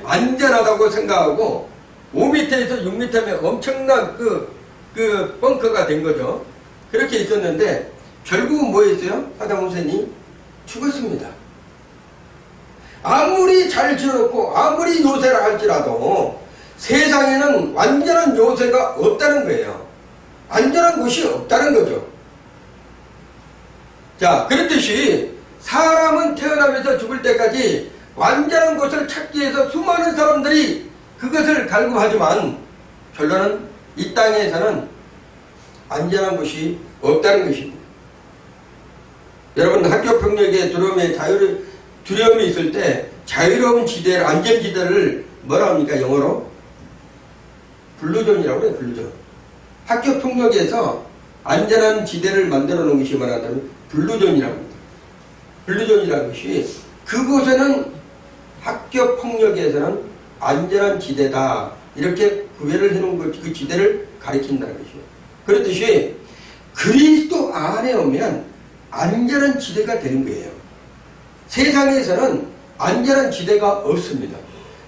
안전하다고 생각하고 5m에서 6m면 엄청난 그 벙커가 된 거죠. 그렇게 있었는데 결국은 뭐였어요? 사담 후세인이 죽었습니다. 아무리 잘 지어놓고 아무리 요새를 할지라도 세상에는 완전한 요새가 없다는 거예요. 안전한 곳이 없다는 거죠. 자, 그렇듯이 사람은 태어나면서 죽을 때까지 완전한 곳을 찾기 위해서 수많은 사람들이 그것을 갈구하지만 결론은 이 땅에서는 안전한 곳이 없다는 것입니다. 여러분, 학교 폭력의 두려움이 있을 때 자유로운 지대를, 안전지대를 뭐라 합니까? 영어로? 블루존이라고 해요. 블루존. 학교 폭력에서 안전한 지대를 만들어 놓은 것이 말하자면 블루존이라고 합니다. 블루존이라는 것이 그곳에는 학교 폭력에서는 안전한 지대다, 이렇게 구별을 해놓은 그 지대를 가리킨다는 것이에요. 그렇듯이 그리스도 안에 오면 안전한 지대가 되는 거예요. 세상에서는 안전한 지대가 없습니다.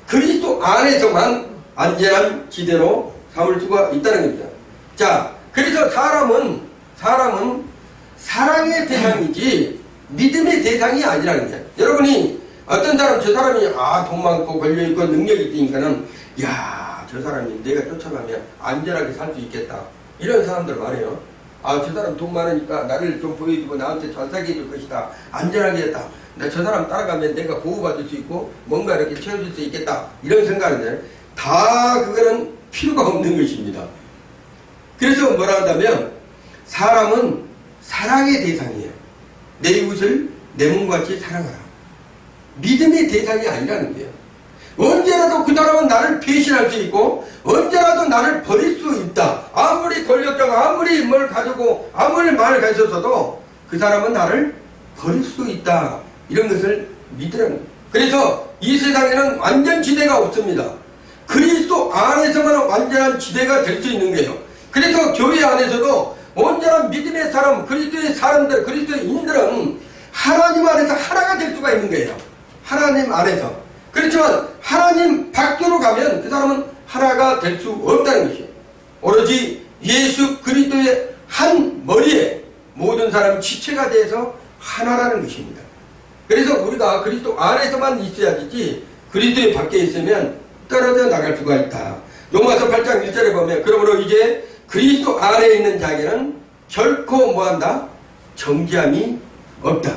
그리스도 안에서만 안전한 지대로 삼을 수가 있다는 겁니다. 자, 그래서 사람은 사랑의 대상이지 믿음의 대상이 아니라는 거예요. 여러분이 어떤 사람, 저 사람이 돈 많고 권력있고 능력이 있으니까는 저 사람이 내가 쫓아가면 안전하게 살 수 있겠다, 이런 사람들 말이에요. 저 사람 돈 많으니까 나를 좀 보여주고 나한테 잘 살게 해줄 것이다, 안전하게 했다, 저 사람 따라가면 내가 보호받을 수 있고 뭔가 이렇게 채워줄 수 있겠다, 이런 생각인데 다 그거는 필요가 없는 것입니다. 그래서 뭐라 한다면 사람은 사랑의 대상이에요. 내 이웃을 내 몸같이 사랑하라. 믿음의 대상이 아니라는 거예요. 언제라도 그 사람은 나를 배신할 수 있고 언제라도 나를 버릴 수 있다. 아무리 권력자가 아무리 뭘 가지고 아무리 말을 가졌어도 그 사람은 나를 버릴 수 있다, 이런 것을 믿으라는 거예요. 그래서 이 세상에는 완전 지대가 없습니다. 그리스도 안에서만 완전한 지대가 될 수 있는 거예요. 그래서 교회 안에서도 온전한 믿음의 사람, 그리스도의 사람들, 그리스도인들은 하나님 안에서 하나가 될 수가 있는 거예요. 하나님 안에서. 그렇지만 하나님 밖으로 가면 그 사람은 하나가 될 수 없다는 것이에요. 오로지 예수 그리스도의 한 머리에 모든 사람 지체가 돼서 하나라는 것입니다. 그래서 우리가 그리스도 안에서만 있어야지 그리스도의 밖에 있으면 떨어져 나갈 수가 있다. 로마서 8장 1절에 보면 그러므로 이제 그리스도 안에 있는 자에게는 결코 뭐한다? 정죄함이 없다.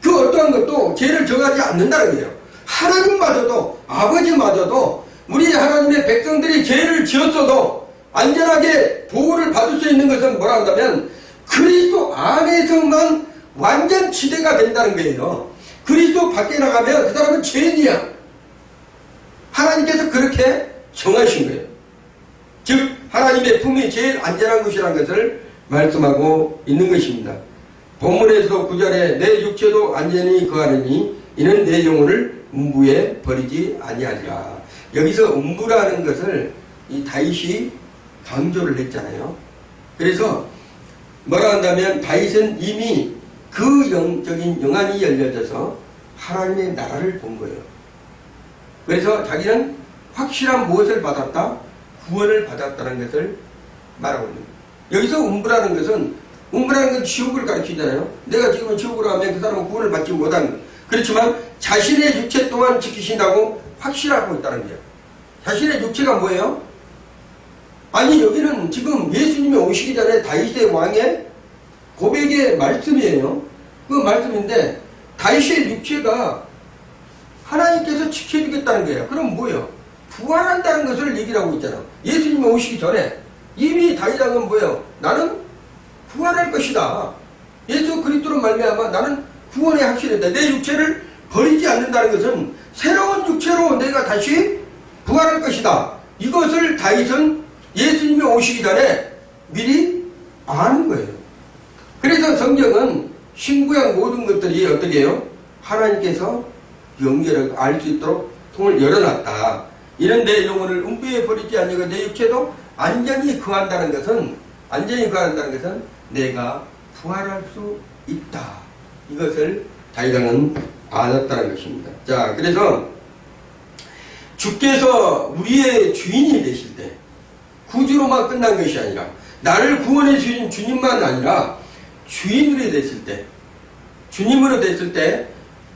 그 어떠한 것도 죄를 정하지 않는다는 거예요. 하나님마저도, 아버지마저도 우리 하나님의 백성들이 죄를 지었어도 안전하게 보호를 받을 수 있는 것은 뭐라 한다면 그리스도 안에서만 완전 지대가 된다는 거예요. 그리스도 밖에 나가면 그 사람은 죄인이야. 하나님께서 그렇게 정하신 거예요. 즉 하나님의 품이 제일 안전한 것이라는 것을 말씀하고 있는 것입니다. 본문에서도 9절에 내 육체도 안전히 거하느니 이는 내 영혼을 음부에 버리지 아니하리라. 여기서 음부라는 것을 이 다윗이 강조를 했잖아요. 그래서 뭐라 한다면 다윗은 이미 그 영적인 영안이 열려져서 하나님의 나라를 본 거예요. 그래서 자기는 확실한 무엇을 받았다? 구원을 받았다는 것을 말하고 있는 거예요. 여기서 음부라는 것은, 음부라는 건 지옥을 가르치잖아요. 내가 지금 지옥으로 가면 그 사람은 구원을 받지 못하는 거예요. 그렇지만 자신의 육체 또한 지키신다고 확실하고 있다는 거예요. 자신의 육체가 뭐예요? 아니 여기는 지금 예수님이 오시기 전에 다윗의 왕의 고백의 말씀이에요. 그 말씀인데 다윗의 육체가 하나님께서 지켜주겠다는 거예요. 그럼 뭐예요? 부활한다는 것을 얘기를 하고 있잖아. 예수님이 오시기 전에 이미 다윗왕은 뭐예요? 나는 부활할 것이다. 예수 그리스도로 말미암아 나는 구원에 확실했다. 내 육체를 버리지 않는다는 것은 새로운 육체로 내가 다시 부활할 것이다. 이것을 다윗은 예수님이 오시기 전에 미리 아는 거예요. 그래서 성경은 신구약 모든 것들이 어떻게 해요? 하나님께서 연결하고 알 수 있도록 통을 열어놨다. 이런 내 영혼을 음부에 버리지 아니고 내 육체도 안전히 거한다는 것은, 내가 부활할 수 있다. 이것을 다윗왕은 알았다는 것입니다. 자, 그래서 주께서 우리의 주인이 되실 때 구주로만 끝난 것이 아니라 나를 구원해 주신 주님만 아니라 주인으로 됐을 때, 주님으로 됐을 때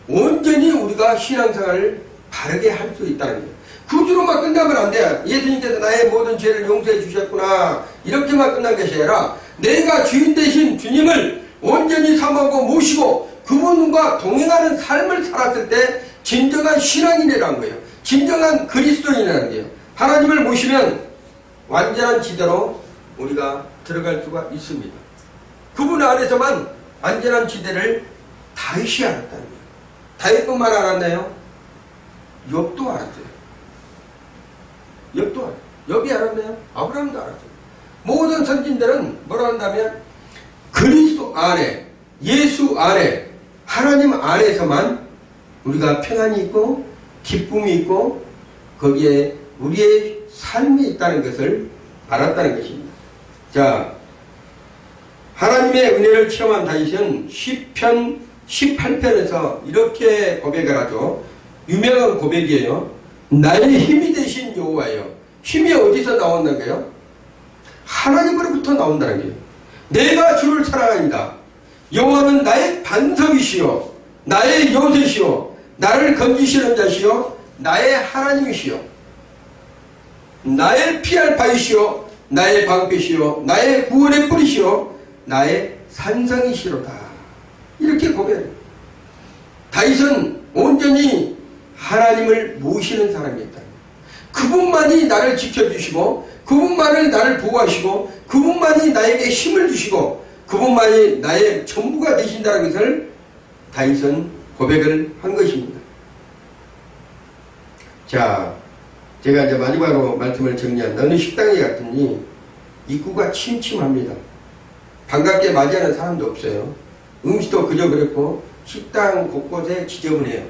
온전히 우리가 신앙생활을 바르게 할 수 있다는 거예요. 구주로만 끝나면 안 돼. 예수님께서 나의 모든 죄를 용서해 주셨구나. 이렇게만 끝난 것이 아니라 내가 주인 되신 주님을 온전히 삼하고 모시고 그분과 동행하는 삶을 살았을 때 진정한 신앙인이라는 거예요. 진정한 그리스도인이라는 거예요. 하나님을 모시면 완전한 지대로 우리가 들어갈 수가 있습니다. 그분 안에서만 완전한 지대를 다윗이 알았다는 거예요. 다윗뿐만 알았나요? 욥도 알았어요. 욥도 알았어요. 욥이 알았나요? 아브라함도 알았어요. 모든 선진들은 뭐라 한다면 그리스도 안에, 예수 안에, 하나님 안에서만 우리가 평안이 있고 기쁨이 있고 거기에 우리의 삶이 있다는 것을 알았다는 것입니다. 자, 하나님의 은혜를 체험한 다윗은 시편 18편에서 이렇게 고백을 하죠. 유명한 고백이에요. 나의 힘이 되신 여호와여. 힘이 어디서 나온다고요? 하나님으로부터 나온다는 거예요. 내가 주를 사랑합니다. 여호와는 나의 반석이시요 나의 요새시요 나를 건지시는 자시요 나의 하나님이시요 나의 피할 바위시요 나의 방패시요 나의 구원의 뿌리시요 나의 산성이시로다. 이렇게 고백해요. 다윗은 온전히 하나님을 모시는 사람이었다. 그분만이 나를 지켜주시고 그분만이 나를 보호하시고 그분만이 나에게 힘을 주시고 그분만이 나의 전부가 되신다는 것을 다윗은 고백을 한 것입니다. 자, 제가 이제 마지막으로 말씀을 정리한 어느 식당에 갔더니 입구가 침침합니다. 반갑게 맞이하는 사람도 없어요. 음식도 그저 그렇고 식당 곳곳에 지저분해요.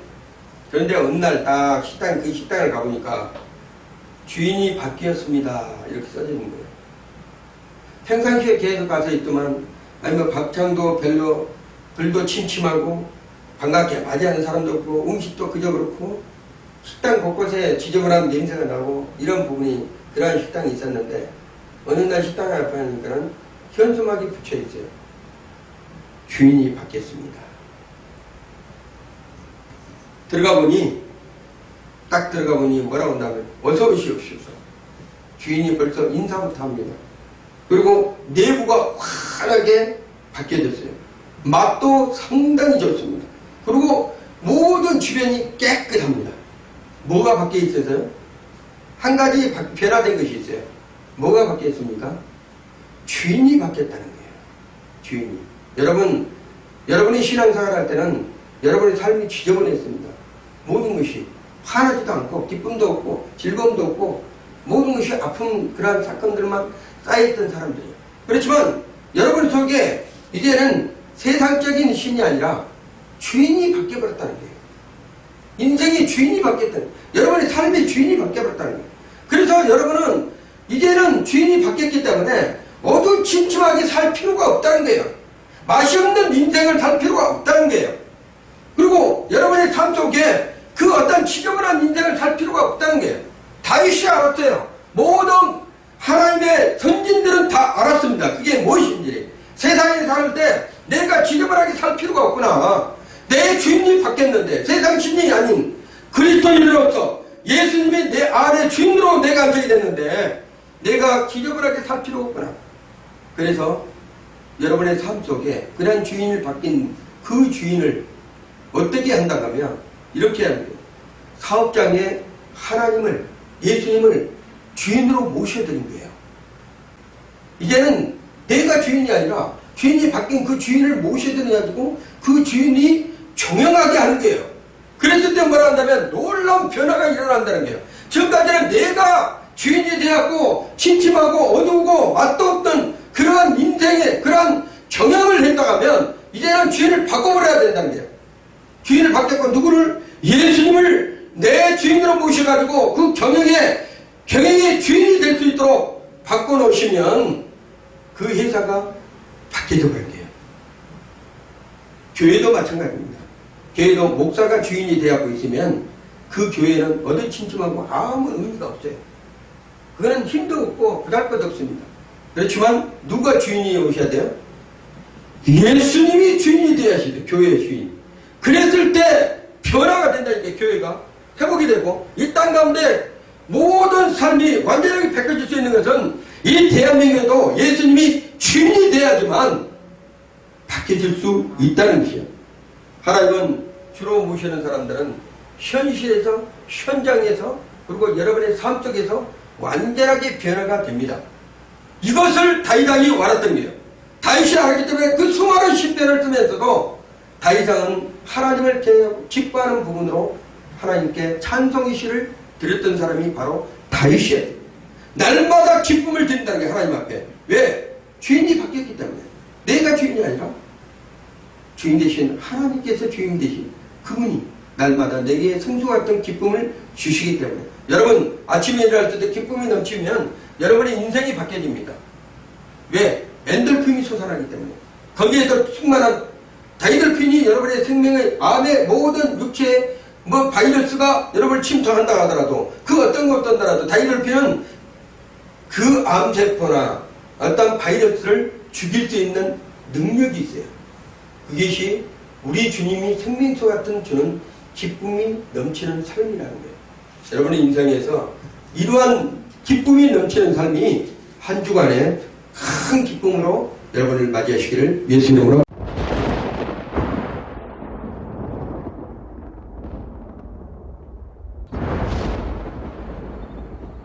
그런데 어느 날 딱 그 식당을 가보니까 주인이 바뀌었습니다. 이렇게 써져 있는 거예요. 평상시에 계속 가서 있더만 아니면 밥상도 별로 불도 침침하고 반갑게 맞이하는 사람도 없고 음식도 그저 그렇고 식당 곳곳에 지저분한 냄새가 나고 이런 부분이 그러한 식당이 있었는데 어느 날 식당 앞에 하니까는 현수막이 붙여 있어요. 주인이 바뀌었습니다. 딱 들어가 보니 뭐라고 한다면 어서 오시옵소서. 주인이 벌써 인사부터 합니다. 그리고 내부가 환하게 바뀌어졌어요. 맛도 상당히 좋습니다. 그리고 모든 주변이 깨끗합니다. 뭐가 바뀌어 있어서요? 한 가지 변화된 것이 있어요. 뭐가 바뀌었습니까? 주인이 바뀌었다는 거예요. 주인이. 여러분이 신앙생활 할 때는 여러분의 삶이 지저분했습니다. 모든 것이 화나지도 않고 기쁨도 없고 즐거움도 없고 모든 것이 아픈 그러한 사건들만 쌓여있던 사람들이에요. 그렇지만 여러분 속에 이제는 세상적인 신이 아니라 주인이 바뀌어버렸다는 거예요. 인생의 주인이 바뀌었다는 거예요. 여러분의 삶의 주인이 바뀌어버렸다는 거예요. 그래서 여러분은 이제는 주인이 바뀌었기 때문에 어두침침하게 살 필요가 없다는 거예요. 맛이 없는 인생을 살 필요가 없다는 거예요. 그리고 여러분의 삶 속에 그 어떤 지저분한 인생을 살 필요가 없다는 거예요. 다윗이 알았어요. 모든 하나님의 선진들은 다 알았습니다. 그게 무엇인지. 세상에 살 때 내가 지저분하게 살 필요가 없구나. 내 주인이 바뀌었는데 세상 신이 아닌 그리스도인으로서 예수님이 내 안에 주인으로 내가 앉게 됐는데 내가 지저분하게 살 필요가 없구나. 그래서 여러분의 삶 속에 그런 주인을 바뀐 그 주인을 어떻게 한다고 하면 이렇게 하는 거예요. 사업장에 하나님을, 예수님을 주인으로 모셔드린 거예요. 이제는 내가 주인이 아니라 주인이 바뀐 그 주인을 모셔드려가지고 그 주인이 종영하게 하는 거예요. 그랬을 때 뭐라 한다면 놀라운 변화가 일어난다는 거예요. 지금까지는 내가 주인이 되었고 침침하고 어두우고 맛도 없던 그러한 인생에 그러한 경영을 했다가면 이제는 주인을 바꿔버려야 된다는 거예요. 주인을 바뀌었고 누구를? 예수님을 내 주인으로 모셔가지고 그 경영의 주인이 될 수 있도록 바꿔놓으시면 그 회사가 바뀌어져 버린 거예요. 교회도 마찬가지입니다. 교회도 목사가 주인이 되어가고 있으면 그 교회는 어두침침하고 아무 의미가 없어요. 그거는 힘도 없고 부담 것도 없습니다. 그렇지만 누가 주인이 오셔야 돼요? 예수님이 주인이 되어야 하시죠. 교회의 주인. 그랬을 때 변화가 된다니까. 교회가 회복이 되고 이 땅 가운데 모든 삶이 완전하게 바뀌어질 수 있는 것은 이 대한민국에도 예수님이 주인이 돼야지만 바뀌어질 수 있다는 것이요. 하나님은 주로 모시는 사람들은 현실에서, 현장에서, 그리고 여러분의 삶 속에서 완전하게 변화가 됩니다. 이것을 다윗왕이 알았던 거예요. 다윗이 알았기 때문에 그 수많은 시편을 쓰면서도 다윗왕은 하나님을 기뻐하는 부분으로 하나님께 찬송의 시를 드렸던 사람이 바로 다윗이에요. 날마다 기쁨을 드린다는 게 하나님 앞에. 왜? 주인이 바뀌었기 때문에. 내가 주인이 아니라 주인 대신 하나님께서 주인 대신 그분이 날마다 내게 성소 같은 기쁨을 주시기 때문에. 여러분 아침에 일어날 때도 기쁨이 넘치면 여러분의 인생이 바뀌어집니다. 왜? 엔돌핀이 솟아나기 때문에. 거기에서 충만한 다이돌핀이 여러분의 생명의 암의 모든 육체에 바이러스가 여러분을 침투한다 하더라도 그 어떤 것 없던다라도 다이돌핀은 그 암세포나 어떤 바이러스를 죽일 수 있는 능력이 있어요. 그것이 우리 주님이 생명수 같은 주는 기쁨이 넘치는 삶이라는 거예요. 여러분의 인생에서 이러한 기쁨이 넘치는 삶이 한 주간에 큰 기쁨으로 여러분을 맞이하시기를 예수 이름으로